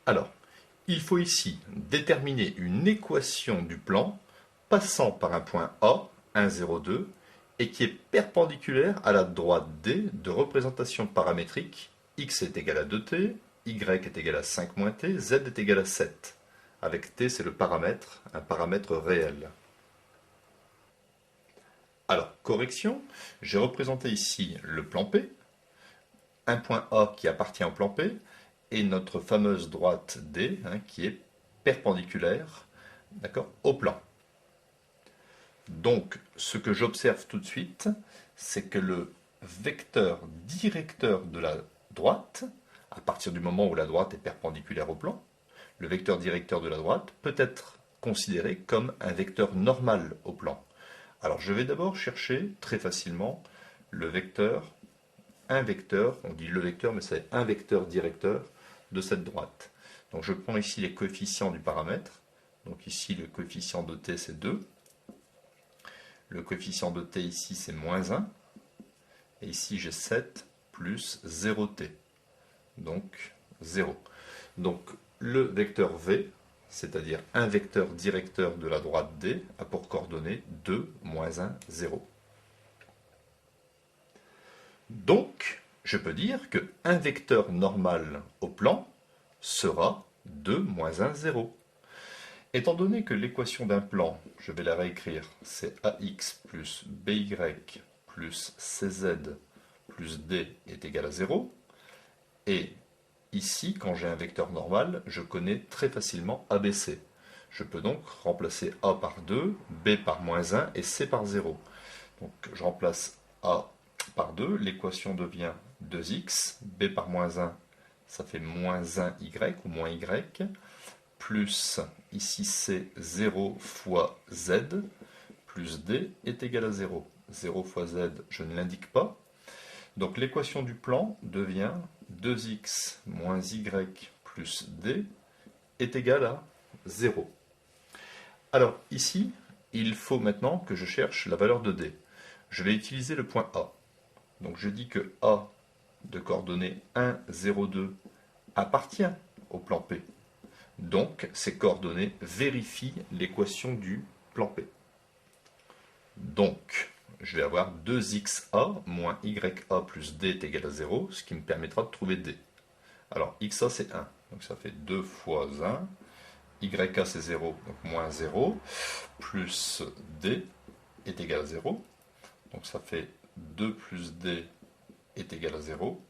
Alors, il faut ici déterminer une équation du plan passant par un point A, 1, 0, 2, et qui est perpendiculaire à la droite D de représentation paramétrique x est égal à 2t, y est égal à 5 moins t, z est égal à 7. Avec t, c'est le paramètre, un paramètre réel. Alors, correction, j'ai représenté ici le plan P, un point A qui appartient au plan P, et notre fameuse droite D qui est perpendiculaire, d'accord, au plan. Donc, ce que j'observe tout de suite, c'est que le vecteur directeur de la droite, à partir du moment où la droite est perpendiculaire au plan, le vecteur directeur de la droite peut être considéré comme un vecteur normal au plan. Alors, je vais d'abord chercher très facilement le vecteur, un vecteur, on dit le vecteur, mais c'est un vecteur directeur de cette droite. Donc, je prends ici les coefficients du paramètre. Donc, ici, le coefficient de t, c'est 2. Le coefficient de t ici, c'est moins 1. Et ici, j'ai 7 plus 0t. Donc, 0. Donc, le vecteur v, c'est-à-dire un vecteur directeur de la droite D, a pour coordonnées 2, moins 1, 0. Donc, je peux dire qu'un vecteur normal au plan sera 2, moins 1, 0. Étant donné que l'équation d'un plan, je vais la réécrire, c'est ax plus by plus cz plus d est égal à 0, et ici, quand j'ai un vecteur normal, je connais très facilement ABC. Je peux donc remplacer a par 2, b par moins 1 et c par 0. Donc je remplace a par 2, l'équation devient 2x, b par moins 1, ça fait moins 1y ou moins y, plus ici c'est 0 fois z, plus d est égal à 0. 0 fois z, je ne l'indique pas. Donc l'équation du plan devient 2x moins y plus d est égal à 0. Alors ici, il faut maintenant que je cherche la valeur de d. Je vais utiliser le point A. Donc je dis que A de coordonnées 1, 0, 2 appartient au plan P. Donc ces coordonnées vérifient l'équation du plan P. Donc je vais avoir 2xa moins ya plus d est égal à 0, ce qui me permettra de trouver d. Alors xa c'est 1, donc ça fait 2 fois 1, yk c'est 0, donc moins 0, plus d est égal à 0, donc ça fait 2 plus d est égal à 0,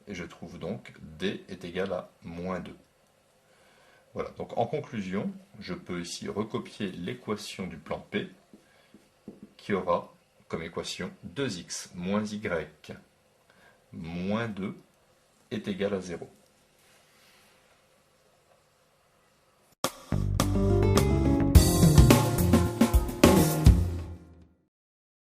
et je trouve donc d est égal à moins 2. Voilà, donc en conclusion, je peux ici recopier l'équation du plan P, qui aura comme équation 2x moins y moins 2 est égal à 0.